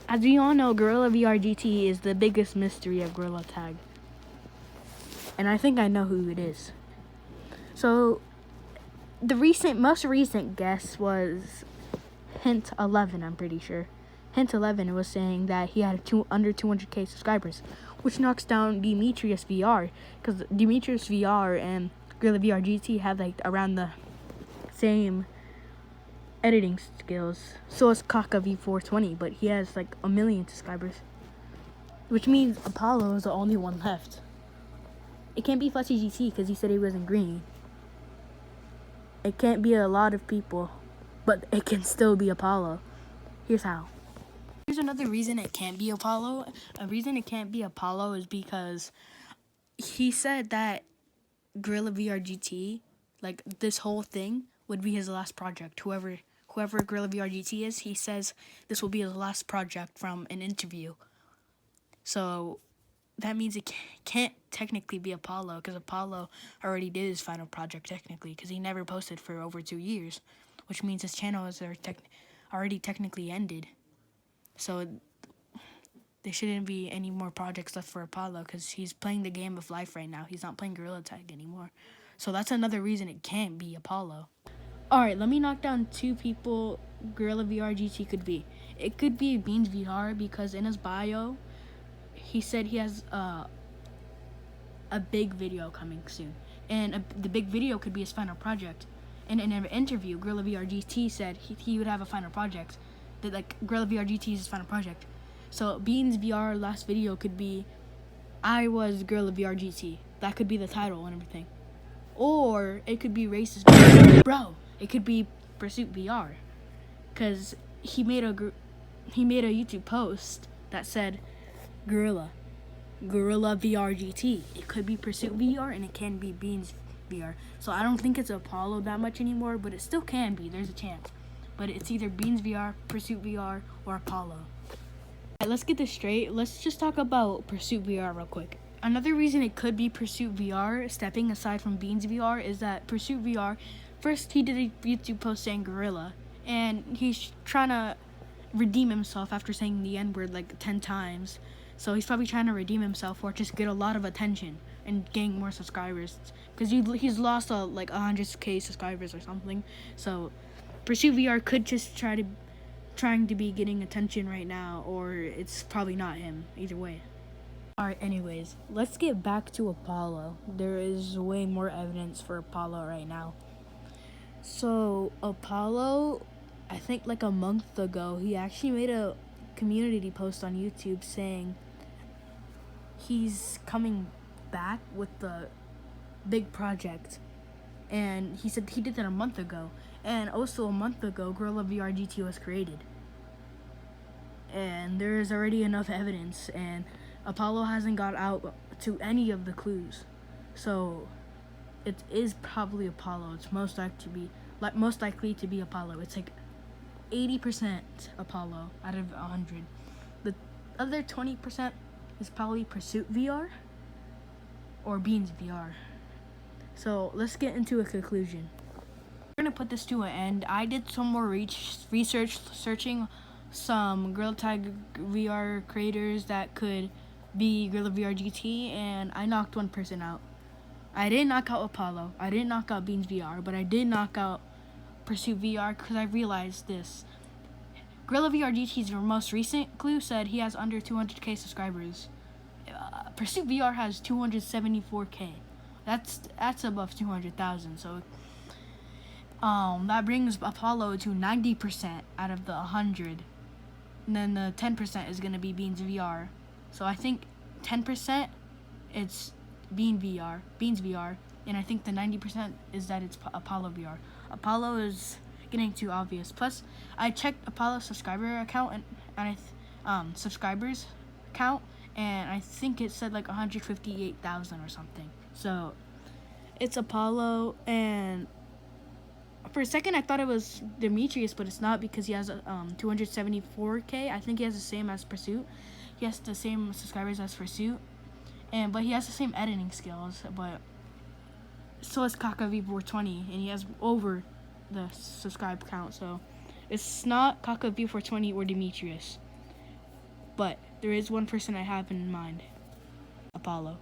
As we all know, Gorilla VR GT is the biggest mystery of Gorilla Tag. And I think I know who it is. So, the most recent guess was Hint 11, I'm pretty sure. Hint 11 was saying that he had under 200k subscribers, which knocks down Demetrius VR, because Demetrius VR and Gorilla VR GT have like around the same editing skills. So is Kaka V420, but he has like 1 million subscribers, which means Apollo is the only one left. It can't be Fletchy GT because he said he wasn't green. It can't be a lot of people, but it can still be Apollo. Here's how. Here's another reason it can't be Apollo. A reason it can't be Apollo is because he said that Gorilla VR GT, like this whole thing, would be his last project. Whoever Gorilla VR GT is, he says this will be his last project from an interview. So that means it can't technically be Apollo, because Apollo already did his final project technically, because he never posted for over 2 years, which means his channel is already technically ended. So there shouldn't be any more projects left for Apollo, because he's playing the game of life right now. He's not playing Gorilla Tag anymore. So that's another reason it can't be Apollo. Alright, let me knock down 2 people Gorilla VR GT could be. It could be Beans VR, because in his bio, he said he has a big video coming soon. And the big video could be his final project. And in an interview, Gorilla VR GT said he would have a final project. That like Gorilla VR GT is his final project. So Beans VR last video could be I was Gorilla VR GT. That could be the title and everything. Or it could be Racist VR. Bro, it could be Pursuit VR. Cause he made a YouTube post that said Gorilla VR GT. It could be Pursuit VR and it can be Beans VR. So I don't think it's Apollo that much anymore, but it still can be. There's a chance. But it's either Beans VR, Pursuit VR, or Apollo. Alright, let's get this straight. Let's just talk about Pursuit VR real quick. Another reason it could be Pursuit VR, stepping aside from Beans VR, is that Pursuit VR, first he did a YouTube post saying Gorilla, and he's trying to redeem himself after saying the N-word like 10 times. So he's probably trying to redeem himself or just get a lot of attention and gain more subscribers, because he's lost like 100k subscribers or something. So Pursuit VR could just trying to be getting attention right now, or it's probably not him. Either way. Alright, anyways, let's get back to Apollo. There is way more evidence for Apollo right now. So Apollo, I think like a month ago, he actually made a community post on YouTube saying he's coming back with the big project. And he said he did that a month ago. And also a month ago, Gorilla VR GT was created. And there is already enough evidence, and Apollo hasn't got out to any of the clues. So it is probably Apollo. It's most likely to be Apollo. It's like 80% Apollo out of 100. The other 20% is probably Pursuit VR or Beans VR. So let's get into a conclusion. We're gonna put this to an end. I did some more research searching some Gorilla Tag VR creators that could be Gorilla VR GT, and I knocked one person out. I didn't knock out Apollo. I didn't knock out Beans VR, but I did knock out Pursuit VR, because I realized this. Gorilla VR GT's most recent clue said he has under 200k subscribers. Pursuit VR has 274k. That's above 200,000. So that brings Apollo to 90% out of the 100. And then the 10% is going to be Beans VR. So I think 10% it's Beans VR, and I think the 90% is that it's Apollo VR. Apollo is getting too obvious. Plus, I checked Apollo's subscriber account and subscribers count, and I think it said like 158,000 or something. So it's Apollo, and for a second I thought it was Demetrius, but it's not, because he has 274k. I think he has the same as Pursuit. He has the same subscribers as Pursuit, but he has the same editing skills. But so is Kaka V420, and he has over the subscribe count. So it's not Kaka V420 or Demetrius. But there is one person I have in mind. Apollo.